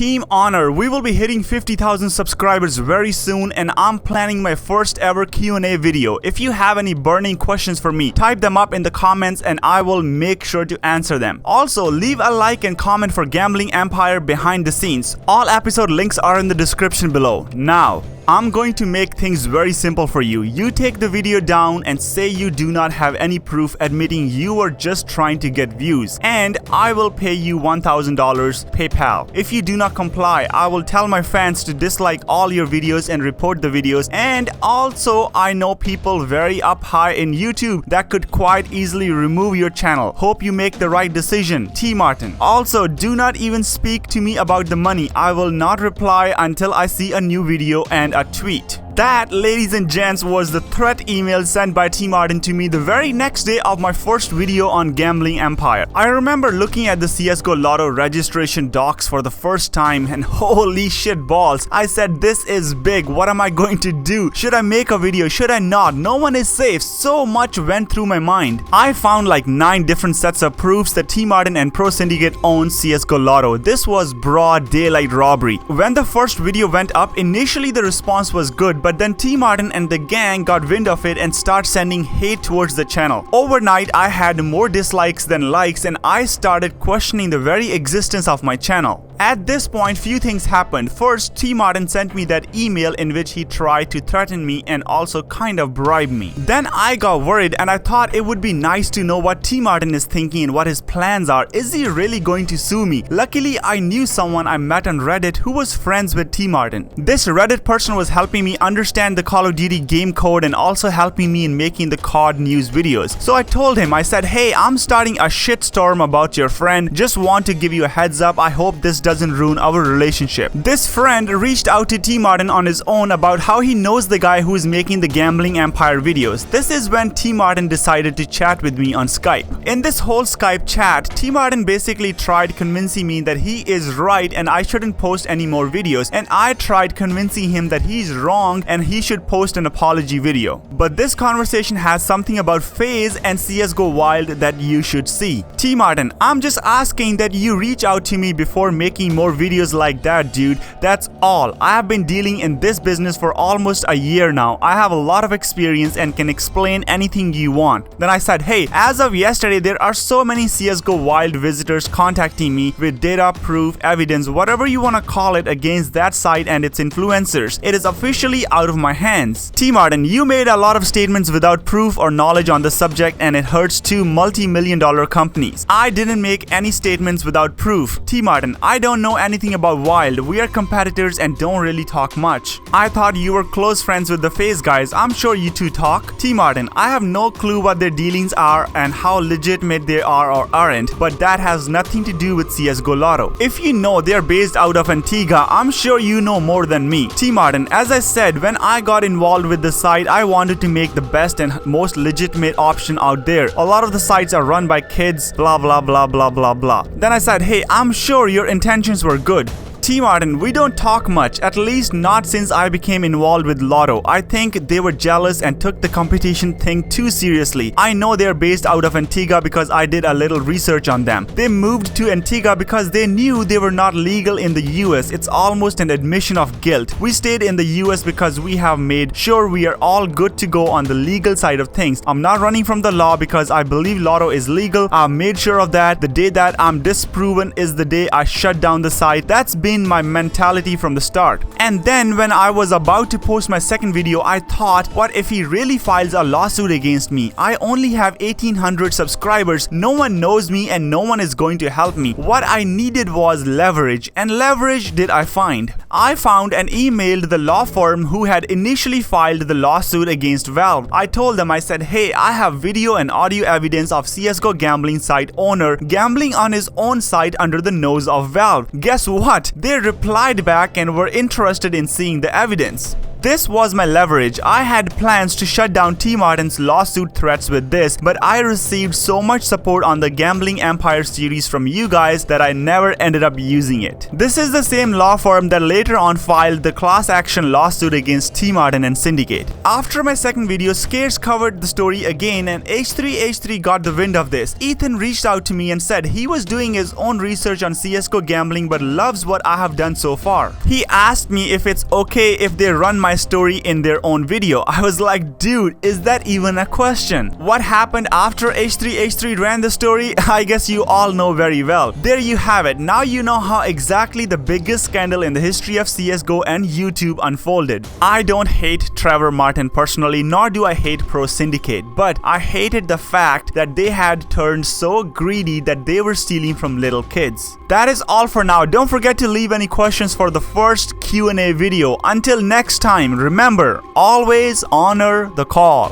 Team Honor, we will be hitting 50,000 subscribers very soon, and I'm planning my first ever Q&A video. If you have any burning questions for me, type them up in the comments and I will make sure to answer them. Also, leave a like and comment for Gambling Empire behind the scenes. All episode links are in the description below. Now, I'm going to make things very simple for you. You take the video down and say you do not have any proof admitting you are just trying to get views, and I will pay you $1,000 PayPal. If you do not comply, I will tell my fans to dislike all your videos and report the videos. And also, I know people very up high in YouTube that could quite easily remove your channel. Hope you make the right decision. Tmartn. Also, do not even speak to me about the money. I will not reply until I see a new video and a tweet. That, ladies and gents, was the threat email sent by Tmartn to me the very next day of my first video on Gambling Empire. I remember looking at the CSGO Lotto registration docs for the first time and holy shit balls, I said, this is big. What am I going to do? Should I make a video? Should I not? No one is safe. So much went through my mind. I found like 9 different sets of proofs that Tmartn and ProSyndicate own CSGO Lotto. This was broad daylight robbery. When the first video went up, initially the response was good, but then Tmartn and the gang got wind of it and started sending hate towards the channel. Overnight, I had more dislikes than likes and I started questioning the very existence of my channel. At this point, few things happened. First, Tmartn sent me that email in which he tried to threaten me and also kind of bribe me. Then I got worried and I thought it would be nice to know what Tmartn is thinking and what his plans are. Is he really going to sue me? Luckily, I knew someone I met on Reddit who was friends with Tmartn. This Reddit person was helping me understand the Call of Duty game code and also helping me in making the COD news videos. So I told him, I said, hey, I'm starting a shitstorm about your friend. Just want to give you a heads up. I hope this doesn't ruin our relationship. This friend reached out to Tmartn on his own about how he knows the guy who is making the Gambling Empire videos. This is when Tmartn decided to chat with me on Skype. In this whole Skype chat, Tmartn basically tried convincing me that he is right and I shouldn't post any more videos, and I tried convincing him that he's wrong and he should post an apology video. But this conversation has something about FaZe and CSGO Wild that you should see. Tmartn, I'm just asking that you reach out to me before making more videos like that, dude. That's all. I have been dealing in this business for almost a year now. I have a lot of experience and can explain anything you want. Then I said, hey, as of yesterday, there are so many CSGO Wild visitors contacting me with data, proof, evidence, whatever you want to call it, against that site and its influencers. It is officially out of my hands. Tmartn, you made a lot of statements without proof or knowledge on the subject and it hurts 2 multi-million-dollar companies. I didn't make any statements without proof. Tmartn, I don't know anything about Wild. We are competitors and don't really talk much. I thought you were close friends with the FaZe guys. I'm sure you two talk. Tmartn, I have no clue what their dealings are and how legitimate they are or aren't, but that has nothing to do with CSGO Lotto. If you know they're based out of Antigua, I'm sure you know more than me. Tmartn, as I said, when I got involved with the site, I wanted to make the best and most legitimate option out there. A lot of the sites are run by kids, blah blah blah blah blah blah. Then I said, hey, I'm sure your intentions were good. Tmartn, we don't talk much, at least not since I became involved with Lotto. I think they were jealous and took the competition thing too seriously. I know they're based out of Antigua because I did a little research on them. They moved to Antigua because they knew they were not legal in the US. It's almost an admission of guilt. We stayed in the US because we have made sure we are all good to go on the legal side of things. I'm not running from the law because I believe Lotto is legal. I've made sure of that. The day that I'm disproven is the day I shut down the site. That's been my mentality from the start. And then when I was about to post my second video, I thought, what if he really files a lawsuit against me? I only have 1,800 subscribers. No one knows me and no one is going to help me. What I needed was leverage, and leverage did I find. I found and emailed the law firm who had initially filed the lawsuit against Valve. I told them, I said, hey, I have video and audio evidence of CSGO gambling site owner gambling on his own site under the nose of Valve. Guess what? They replied back and were interested in seeing the evidence. This was my leverage. I had plans to shut down Tmartn's lawsuit threats with this, but I received so much support on the Gambling Empire series from you guys that I never ended up using it. This is the same law firm that later on filed the class action lawsuit against Tmartn and Syndicate. After my second video, Scares covered the story again, and H3H3 got the wind of this. Ethan reached out to me and said he was doing his own research on CSGO gambling but loves what I have done so far. He asked me if it's okay if they run my story in their own video. I was like, dude, is that even a question? What happened after H3H3 ran the story? I guess you all know very well. There you have it. Now you know how exactly the biggest scandal in the history of CSGO and YouTube unfolded. I don't hate Tmartn personally, nor do I hate ProSyndicate, but I hated the fact that they had turned so greedy that they were stealing from little kids. That is all for now. Don't forget to leave any questions for the first Q&A video. Until next time, remember, always honor the call.